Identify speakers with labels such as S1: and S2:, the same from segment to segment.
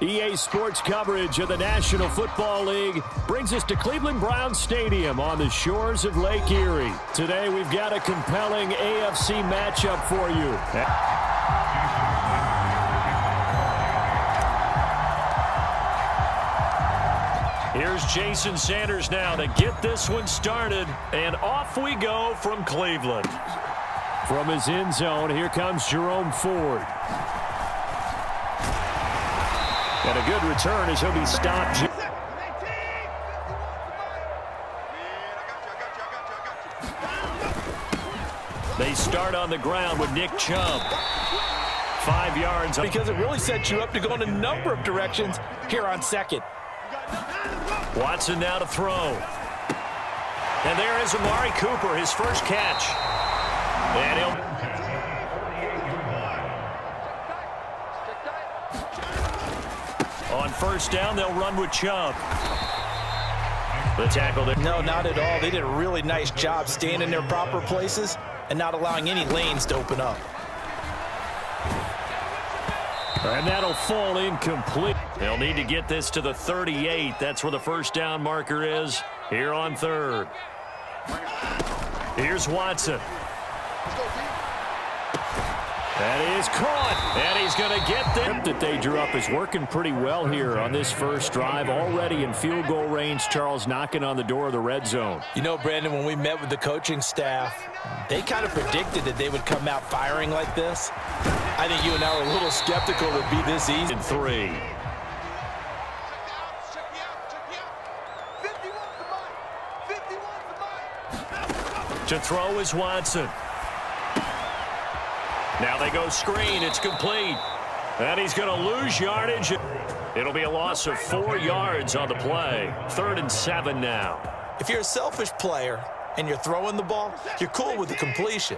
S1: EA Sports coverage of the National Football League brings us to Cleveland Browns Stadium on the shores of Lake Erie. Today we've got a compelling AFC matchup for you. Here's Jason Sanders now to get this one started, and off we go from Cleveland. From his end zone, here comes Jerome Ford. And a good return as he'll be stopped. They start on the ground with Nick Chubb. 5 yards.
S2: Because it really sets you up to go in a number of directions here on second.
S1: Watson now to throw. And there is Amari Cooper, his first catch. And he'll... On first down, they'll run with Chubb. The tackle there.
S2: No, not at all. They did a really nice job staying in their proper places and not allowing any lanes to open up.
S1: And that'll fall incomplete. They'll need to get this to the 38. That's where the first down marker is here on third. Here's Watson. That is caught, and he's going to get them. That they drew up is working pretty well here on this first drive. Already in field goal range, Charles knocking on the door of the red zone.
S2: You know, Brandon, when we met with the coaching staff, they kind of predicted that they would come out firing like this. I think you and I were a little skeptical it would be this easy.
S1: In 3. To throw is Watson. Now they go screen. It's complete. And he's going to lose yardage. It'll be a loss of 4 yards on the play. 3rd and 7 now.
S2: If you're a selfish player and you're throwing the ball, you're cool with the completion.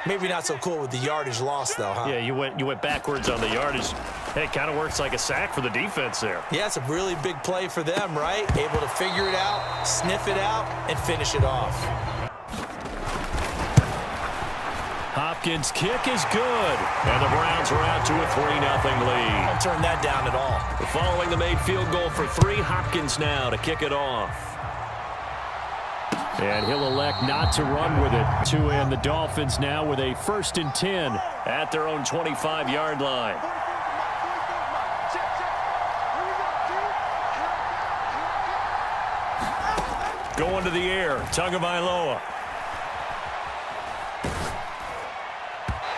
S2: Maybe not so cool with the yardage loss, though, huh?
S1: Yeah, you went backwards on the yardage. Hey, it kind of works like a sack for the defense there.
S2: Yeah, it's a really big play for them, right? Able to figure it out, sniff it out, and finish it off.
S1: Hopkins' kick is good. And the Browns are out to a 3-0 lead.
S2: Don't turn that down at all.
S1: Following the made field goal for 3, Hopkins now to kick it off. And he'll elect not to run with it. To end the Dolphins now with a 1st and 10 at their own 25-yard line. Going to the air, Tagovailoa.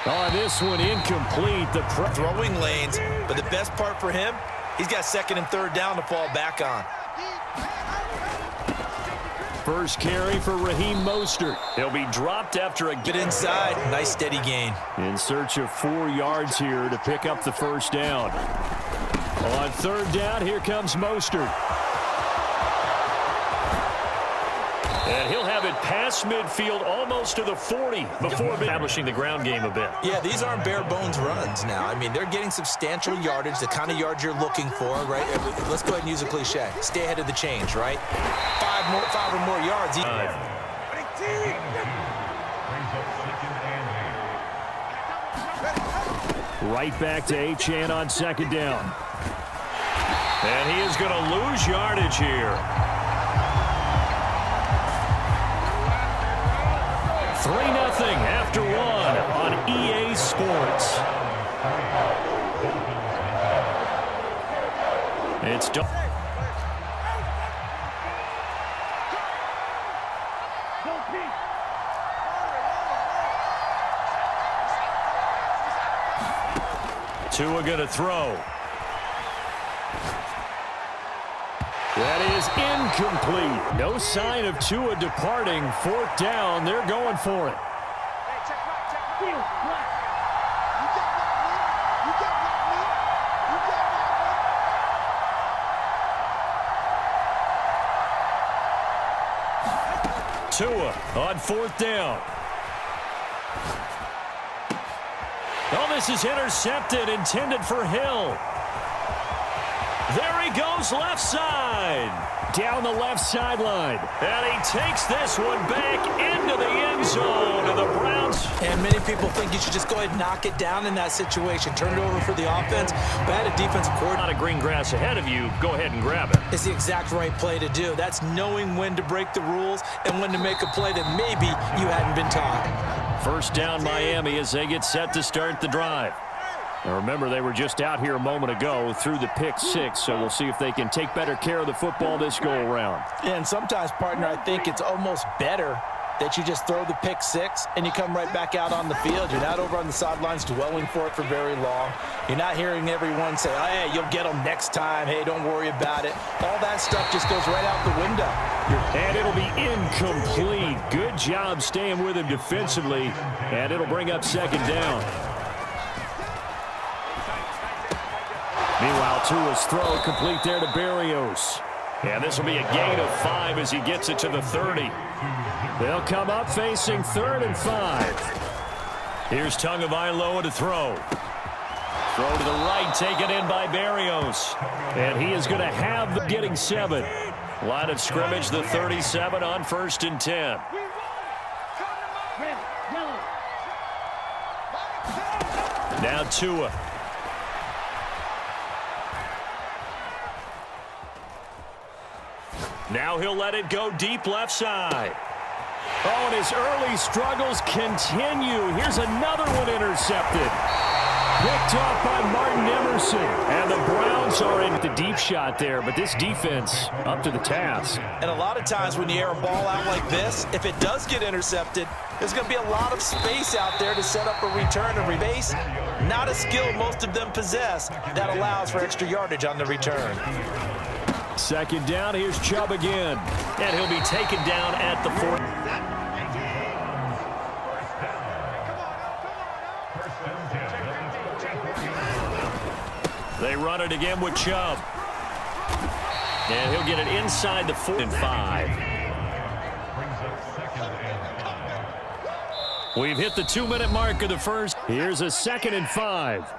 S1: On this one, incomplete. The
S2: throwing lanes, but the best part for him, he's got 2nd and 3rd down to fall back on.
S1: First carry for Raheem Mostert. He'll be dropped after a
S2: get inside. Nice steady gain.
S1: In search of 4 yards here to pick up the first down. On 3rd down, here comes Mostert. And he'll have it past midfield almost to the 40 before establishing the ground game a bit.
S2: Yeah, these aren't bare bones runs now. I mean, they're getting substantial yardage, the kind of yards you're looking for, right? Let's go ahead and use a cliche. Stay ahead of the change, right? 5 or more yards.
S1: Right back to Achane on 2nd down. And he is going to lose yardage here. 3-0 after 1 on EA Sports. It's done. Tua going to throw. That is incomplete. No sign of Tua departing. 4th down. They're going for it. Tua on 4th down. Oh, this is intercepted, intended for Hill. There he goes left side. Down the left sideline. And he takes this one back into the end zone. And the Browns.
S2: And many people think you should just go ahead and knock it down in that situation. Turn it over for the offense. But had a defensive coordinator.
S1: A lot of green grass ahead of you. Go ahead and grab it.
S2: It's the exact right play to do. That's knowing when to break the rules and when to make a play that maybe you hadn't been taught.
S1: First down Miami as they get set to start the drive. Now remember, they were just out here a moment ago through the pick six, so we'll see if they can take better care of the football this go-around.
S2: And sometimes, partner, I think it's almost better that you just throw the pick six and you come right back out on the field. You're not over on the sidelines dwelling for it for very long. You're not hearing everyone say, oh, hey, you'll get them next time. Hey, don't worry about it. All that stuff just goes right out the window.
S1: And it'll be incomplete. Good job staying with him defensively, and it'll bring up second down. Meanwhile, Tua's throw complete there to Berrios. And this will be a gain of 5 as he gets it to the 30. They'll come up facing 3rd and 5. Here's Tagovailoa to throw. Throw to the right, taken in by Berrios. And he is going to have the getting 7. Line of scrimmage, the 37 on 1st and 10. Now Tua. Now he'll let it go deep left side. Oh, and his early struggles continue. Here's another one intercepted. Picked off by Martin Emerson. And the Browns are in the deep shot there, but this defense up to the task.
S2: And a lot of times when you air a ball out like this, if it does get intercepted, there's going to be a lot of space out there to set up a return and rebase. Not a skill most of them possess that allows for extra yardage on the return.
S1: Second down, here's Chubb again. And he'll be taken down at the 40. They run it again with Chubb. And he'll get it inside the 4th and 5. We've hit the 2-minute mark of the first. Here's a 2nd and 5.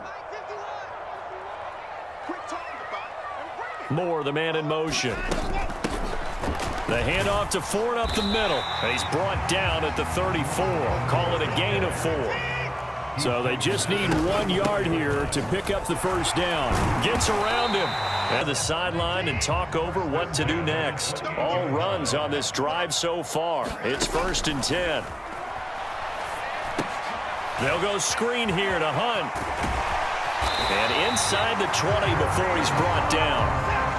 S1: Moore, the man in motion. The handoff to Ford up the middle. And he's brought down at the 34. Call it a gain of 4. So they just need 1 yard here to pick up the first down. Gets around him. At the sideline and talk over what to do next. All runs on this drive so far. It's 1st and 10. They'll go screen here to Hunt. And inside the 20 before he's brought down.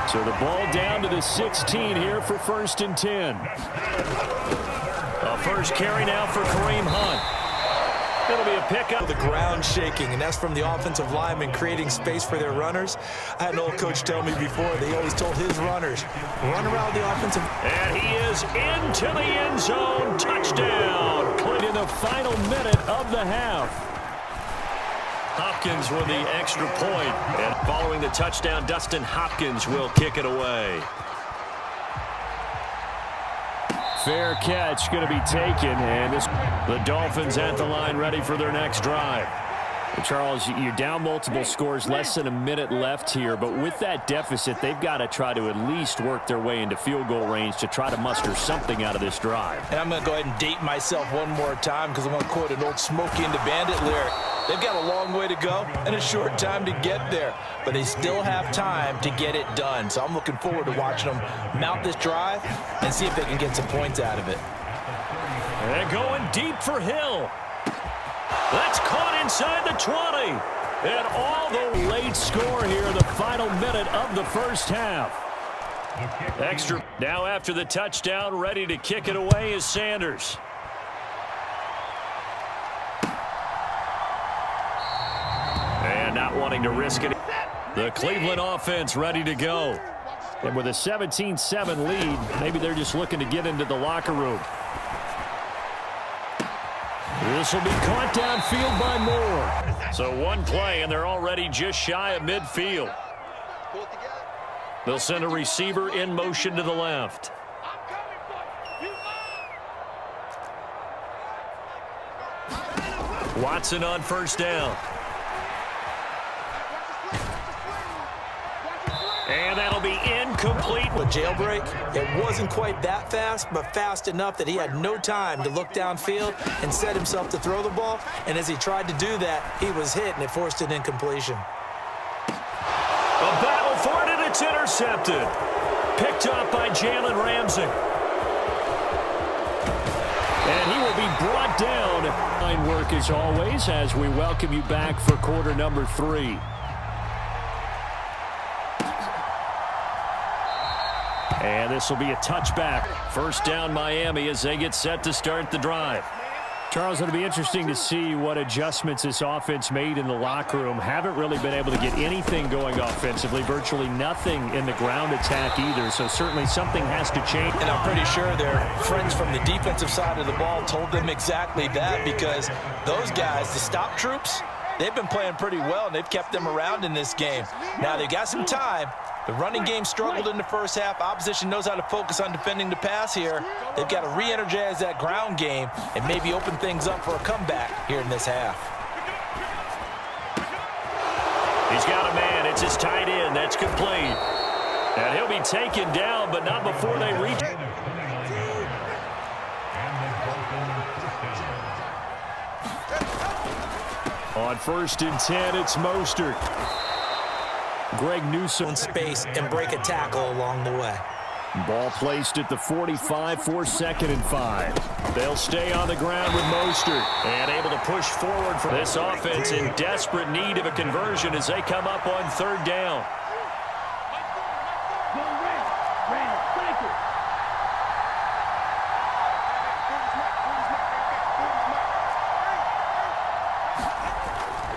S1: So the ball down to the 16 here for 1st and 10. A first carry now for Kareem Hunt. It'll be a pickup.
S2: The ground shaking, and that's from the offensive linemen creating space for their runners. I had an old coach tell me before, they always told his runners, run around the offensive.
S1: And he is into the end zone. Touchdown. Played in the final minute of the half. Hopkins with the extra point. And following the touchdown, Dustin Hopkins will kick it away. Fair catch going to be taken, and the Dolphins at the line ready for their next drive. Charles, you're down multiple scores, less than a minute left here, but with that deficit, they've got to try to at least work their way into field goal range to try to muster something out of this drive.
S2: And I'm going to go ahead and date myself one more time because I'm going to quote an old Smokey and the Bandit lyric. They've got a long way to go and a short time to get there, but they still have time to get it done. So I'm looking forward to watching them mount this drive and see if they can get some points out of it.
S1: And going deep for Hill. That's caught inside the 20. And all the late score here in the final minute of the first half. Extra. Now after the touchdown, ready to kick it away is Sanders. And not wanting to risk it. The Cleveland offense ready to go. And with a 17-7 lead, maybe they're just looking to get into the locker room. This will be caught downfield by Moore. So one play, and they're already just shy of midfield. They'll send a receiver in motion to the left. Watson on first down. And that'll be incomplete.
S2: A jailbreak, it wasn't quite that fast, but fast enough that he had no time to look downfield and set himself to throw the ball. And as he tried to do that, he was hit, and it forced an incompletion.
S1: A battle for it, and it's intercepted. Picked up by Jalen Ramsey. And he will be brought down. Fine work as always as we welcome you back for quarter number 3. And this will be a touchback. First down Miami as they get set to start the drive. Charles, it'll be interesting to see what adjustments this offense made in the locker room. Haven't really been able to get anything going offensively. Virtually nothing in the ground attack either. So certainly something has to change.
S2: And I'm pretty sure their friends from the defensive side of the ball told them exactly that, because those guys, the stop troops, they've been playing pretty well, and they've kept them around in this game. Now, they've got some time. The running game struggled in the first half. Opposition knows how to focus on defending the pass here. They've got to re-energize that ground game and maybe open things up for a comeback here in this half.
S1: He's got a man. It's his tight end. That's complete. And he'll be taken down, but not before they reach. On 1st and 10, it's Mostert. Greg Newsome.
S2: Space and break a tackle along the way.
S1: Ball placed at the 45 for 2nd and 5. They'll stay on the ground with Mostert. And able to push forward for this offense in desperate need of a conversion as they come up on 3rd down.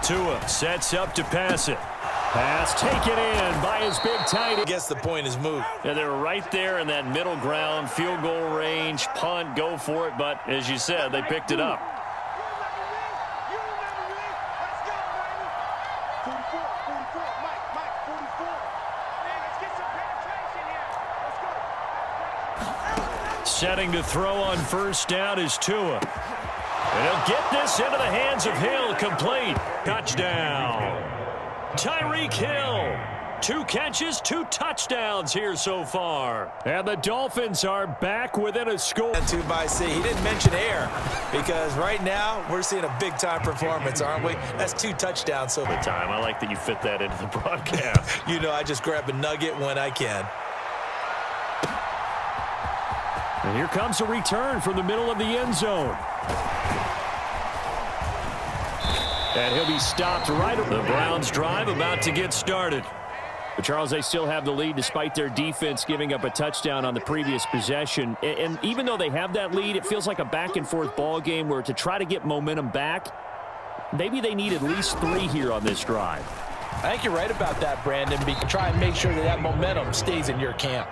S1: Tua sets up to pass it. Pass taken in by his big tight end.
S2: I guess the point is moot.
S1: Yeah, they're right there in that middle ground, field goal range, punt, go for it. But as you said, they picked it up. Setting to throw on 1st down is Tua. And he'll get this into the hands of Hill, complete. Touchdown. Tyreek Hill. 2 catches, 2 touchdowns here so far. And the Dolphins are back within a score.
S2: And 2 by C. He didn't mention air, because right now we're seeing a big-time performance, aren't we? That's 2 touchdowns. So
S1: the time. I like that you fit that into the broadcast.
S2: You know, I just grab a nugget when I can.
S1: And here comes a return from the middle of the end zone. And he'll be stopped right. The Browns drive about to get started. But Charles, they still have the lead despite their defense giving up a touchdown on the previous possession. And even though they have that lead, it feels like a back-and-forth ball game where to try to get momentum back, maybe they need at least 3 here on this drive.
S2: I think you're right about that, Brandon. Try and make sure that momentum stays in your camp.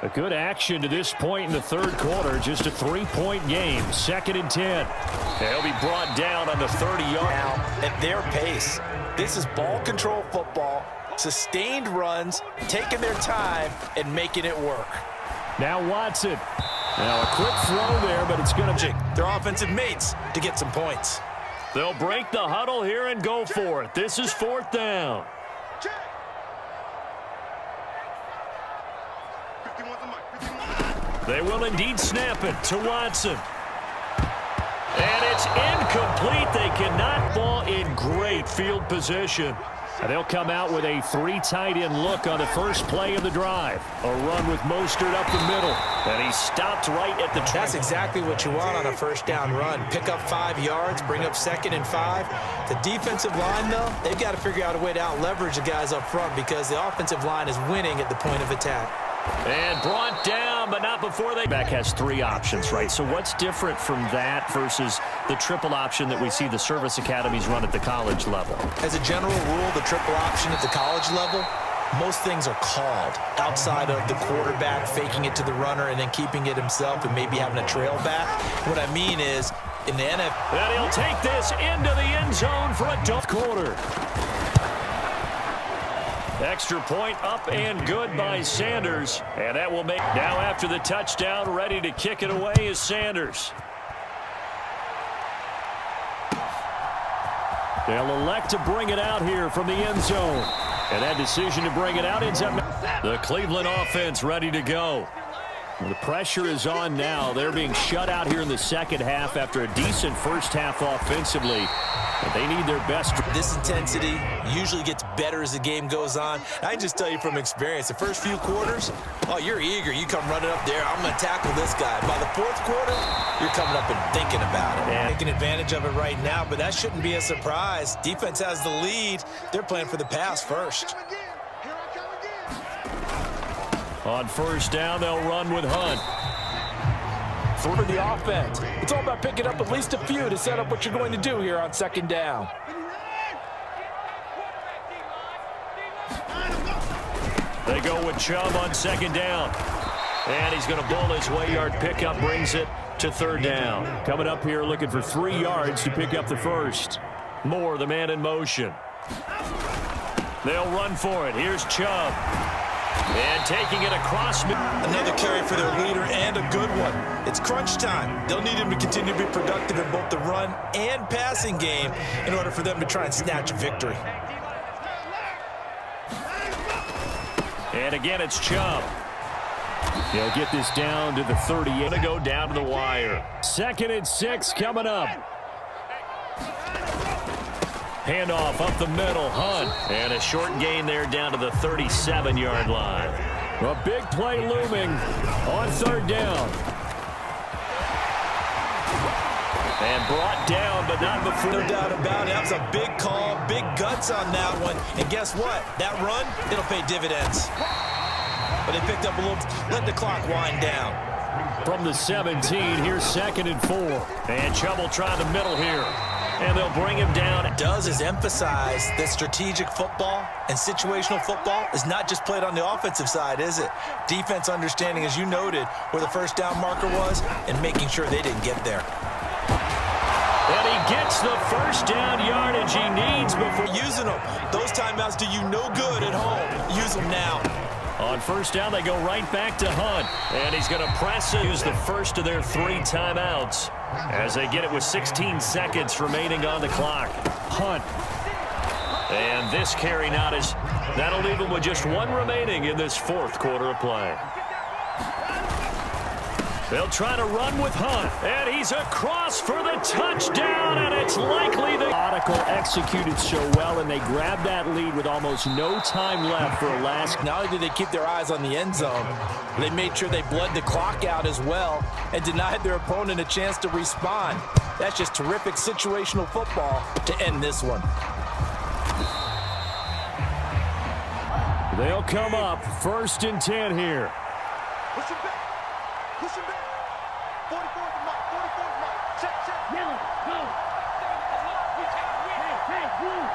S1: A good action to this point in the 3rd quarter. Just a 3-point game. 2nd and 10. They'll be brought down on the 30-yard.
S2: Now, at their pace, this is ball control football, sustained runs, taking their time, and making it work.
S1: Now Watson. Now a quick throw there, but it's going to...
S2: Their offensive mates to get some points.
S1: They'll break the huddle here and go for it. This is 4th down. They will indeed snap it to Watson. And it's incomplete. They cannot ball in great field position. And they'll come out with a 3 tight end look on the first play of the drive. A run with Mostert up the middle. And he stopped right at the track.
S2: That's exactly what you want on a 1st down run. Pick up 5 yards, bring up 2nd and 5. The defensive line, though, they've got to figure out a way to out-leverage the guys up front because the offensive line is winning at the point of attack.
S1: And brought down, but not before they... Back has 3 options, right? So what's different from that versus the triple option that we see the service academies run at the college level?
S2: As a general rule, the triple option at the college level, most things are called outside of the quarterback faking it to the runner and then keeping it himself and maybe having a trail back. What I mean is, in the NFL...
S1: And he'll take this into the end zone for a 4th quarter. Extra point up and good by Sanders. And that will make... Now after the touchdown, ready to kick it away is Sanders. They'll elect to bring it out here from the end zone. And that decision to bring it out ends up. The Cleveland offense ready to go. The pressure is on now. They're being shut out here in the second half after a decent first half offensively. But they need their best.
S2: This intensity usually gets better as the game goes on. I can just tell you from experience, the first few quarters, oh, you're eager. You come running up there. I'm going to tackle this guy. By the fourth quarter, you're coming up and thinking about it. And taking advantage of it right now, but that shouldn't be a surprise. Defense has the lead. They're playing for the pass first.
S1: On first down, they'll run with Hunt.
S2: For the offense, it's all about picking up at least a few to set up what you're going to do here on second down.
S1: They go with Chubb on second down. And he's going to bowl his way. Yard pickup brings it to third down. Coming up here looking for 3 yards to pick up the first. Moore, the man in motion. They'll run for it. Here's Chubb. And taking it across.
S2: Another carry for their leader and a good one. It's crunch time. They'll need him to continue to be productive in both the run and passing game in order for them to try and snatch a victory.
S1: And again, it's Chubb. He'll get this down to the 30. Going to go down to the wire. 2nd and 6 coming up. Handoff up the middle, Hunt. And a short gain there down to the 37-yard line. A big play looming on third down. And brought down, but not before.
S2: No doubt about it. That was a big call, big guts on that one. And guess what? That run, it'll pay dividends. But they picked up a little, let the clock wind down.
S1: From the 17, here's 2nd and 4. And Chubb will try the middle here. And they'll bring him down.
S2: It does is emphasize that strategic football and situational football is not just played on the offensive side, is it? Defense understanding, as you noted, where the first down marker was and making sure they didn't get there.
S1: And he gets the first down yardage he needs before
S2: using them. Those timeouts do you no good at home. Use them now.
S1: On first down, they go right back to Hunt. And he's going to press it. Use the first of their 3 timeouts as they get it with 16 seconds remaining on the clock. Hunt. And this carry not as that'll leave him with just 1 remaining in this 4th quarter of play. They'll try to run with Hunt, and he's across for the touchdown, and it's likely the article executed so well, and they grabbed that lead with almost no time left for a last.
S2: Not only did they keep their eyes on the end zone, they made sure they bled the clock out as well and denied their opponent a chance to respond. That's just terrific situational football to end this one.
S1: They'll come up 1st and 10 here.
S3: Push him back. Push him back. 44 to Mike. 44 to Mike. Check, check. Yellow, go. Hey, blue.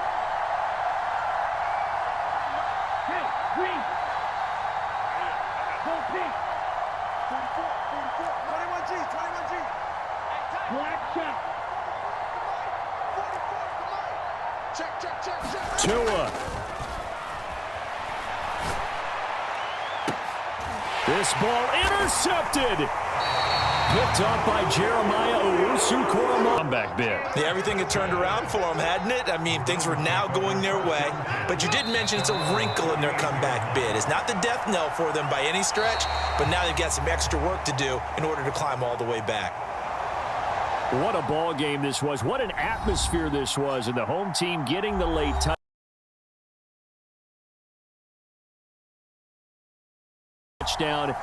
S3: Hey, green. Go pink. 44, 21G, 21G. Black check. 44 to Mike. Check.
S1: Tua. This ball intercepted. Picked up by Jeremiah Owusu-Koramoah. Comeback bid.
S2: Yeah, everything had turned around for them, hadn't it? I mean, things were now going their way. But you did mention it's a wrinkle in their comeback bid. It's not the death knell for them by any stretch, but now they've got some extra work to do in order to climb all the way back.
S1: What a ball game this was. What an atmosphere this was. And the home team getting the late touchdown.